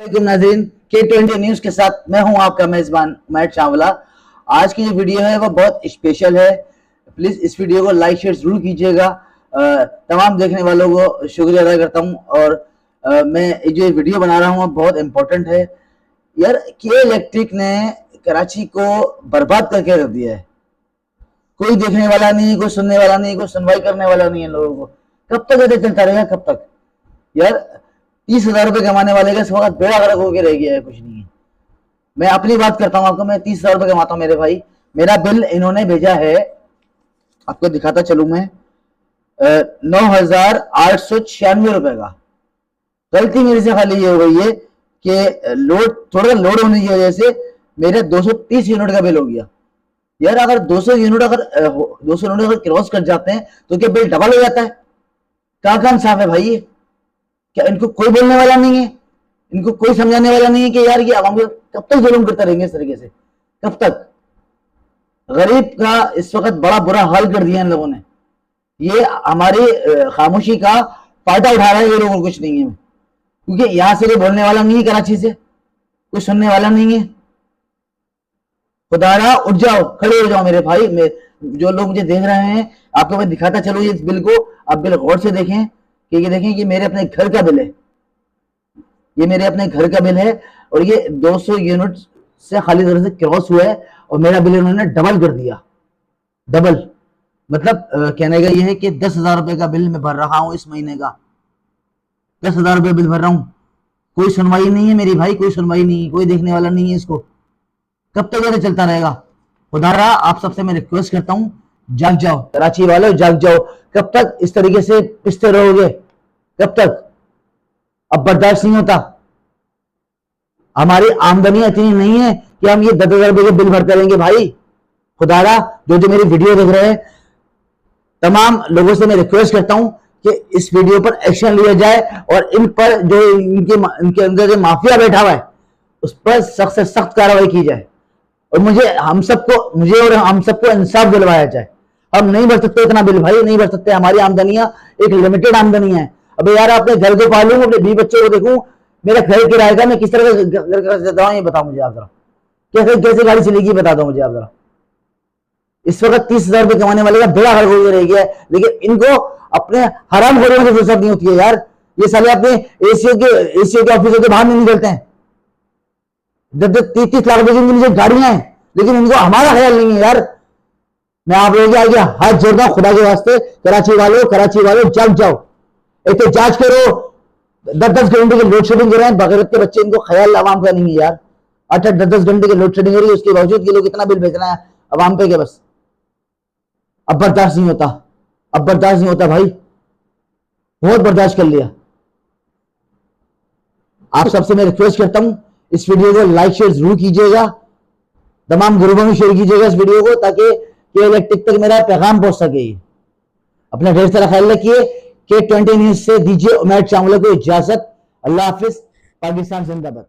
वालेकुम नाज़रीन, K20 news के साथ मैं हूं आपका मेज़बान मैट चावला। आज की जो वीडियो है वो बहुत स्पेशल है। प्लीज़ इस वीडियो को लाइक शेयर ज़रूर कीजिएगा। तमाम देखने वालों को शुक्रिया अदा करता हूं। और मैं जो वीडियो बना रहा हूं बहुत इम्पोर्टेंट है यार। के इलेक्ट्रिक ने कराची को बर्बाद करके रख दिया है। कोई देखने वाला नहीं, कोई सुनने वाला नहीं, कोई सुनवाई करने वाला नहीं है लोगों को। कब तक ऐसे चलता रहेगा, कब तक यार? 30,000 रुपए कमाने वाले का इस वक्त बेड़ा गर्क होकर रह गया है, कुछ नहीं है। मैं अपनी बात करता हूँ आपको, मैं 30,000 रुपए कमाता हूँ मेरे भाई। मेरा बिल इन्होंने भेजा है, आपको दिखाता चलूं मैं, 9,896 रुपए का। गलती मेरे से खाली ये हो गई है कि थोड़ा लोड होने की वजह से मेरे 230 यूनिट का बिल हो गया। यार अगर 200 यूनिट अगर क्रॉस कर जाते हैं तो क्या बिल डबल हो जाता है? कहाँ इंसाफ है भाई? क्या इनको कोई बोलने वाला नहीं है? इनको कोई समझाने वाला नहीं है कि यार ये आवाम को कब तक जुल्म करते रहेंगे इस तरीके से? कब तक? गरीब का इस वक्त बड़ा बुरा हाल कर दिया इन लोगों ने। ये हमारी खामोशी का फायदा उठा रहे हैं ये लोग, कुछ नहीं है। क्योंकि यहां से कोई बोलने वाला नहीं है, कराची से कोई सुनने वाला नहीं है। खुदारा उठ जाओ, खड़े हो जाओ मेरे भाई। जो लोग मुझे देख रहे हैं, आपको मैं दिखाता चलूँ इस बिल को। आप बिल गौर से देखें कि ये देखें कि मेरे अपने घर का बिल है। ये मेरे अपने घर का बिल है और ये 200 यूनिट से खाली तरह से क्रॉस हुआ है और मेरा बिल उन्होंने डबल कर दिया। डबल मतलब कहने का ये है कि 10,000 रुपए का बिल मैं भर रहा हूं इस महीने का। 10,000 रुपए बिल भर रहा हूं। कोई सुनवाई नहीं है मेरी भाई, कोई सुनवाई नहीं है, कोई देखने वाला नहीं है इसको। कब तक ऐसे चलता रहेगा? खुदारा आप सबसे मैं रिक्वेस्ट करता हूं, जाग जाओ कराची वालों, जाग जाओ। कब तक इस तरीके से पिसते रहोगे? कब तक? अब बर्दाश्त नहीं होता। हमारी आमदनी इतनी नहीं है कि हम ये 10,000 रुपए के बिल भरते रहेंगे भाई। खुदारा जो मेरी वीडियो देख रहे हैं तमाम लोगों से मैं रिक्वेस्ट करता हूं कि इस वीडियो पर एक्शन लिया जाए और इन पर जो इनके अंदर जो माफिया बैठा हुआ है उस पर सख्त से सख्त कार्रवाई की जाए और मुझे और हम सबको इंसाफ दिलवाया जाए। हम नहीं भर सकते इतना बिल भाई, नहीं भर सकते। हमारी आमदनियां एक लिमिटेड आमदनी है। अबे यार अपने घर को पालूं, अपने 20 बच्चों को देखूं, मेरा घर किराए का मैं किस तरह का ये बताओ मुझे आप जरा। कैसे कैसे गाड़ी चलेगी बता दो मुझे आप जरा। इस वक्त 30,000 रुपए कमाने वाले का बेड़ा गर्क होकर रह गया है, लेकिन इनको अपने हराम खोरों में फुर्सत नहीं होती है यार। ये साले अपने एसीओ के ऑफिसों के बाहर नहीं निकलते हैं। 30-30 लाख रुपए की मुझे गाड़ियां हैं, लेकिन इनको हमारा ख्याल नहीं है यार। मैं आप लोगों के आगे हाथ जोड़ता हूं खुदा के वास्ते, कराची वालों जाग जाओ। एक तो जांच करो, 10-10 घंटे की लोड शेडिंग कर रहे हैं बगैरत के बच्चे, इनको ख्याल आवाम का नहीं है यार। 8-8 10-10 घंटे की लोड शेडिंग हो रही है, उसके बावजूद ये लोग कितना बिल भेजना है आवाम पे के बस। अब बर्दाश्त नहीं होता, अब बर्दाश्त नहीं होता भाई, बहुत बर्दाश्त कर लिया। आप सबसे मैं रिक्वेस्ट करता हूं इस वीडियो को लाइक शेयर जरूर कीजिएगा, तमाम ग्रुपों में शेयर कीजिएगा इस वीडियो को, ताकि के इलेक्ट्रिक तक मेरा पैगाम पहुंच सके। अपना ढेर सारा ख्याल रखिए। K20 न्यूज से दीजिए उमैर चावला को इजाजत। अल्लाह हाफिज। पाकिस्तान जिंदाबाद।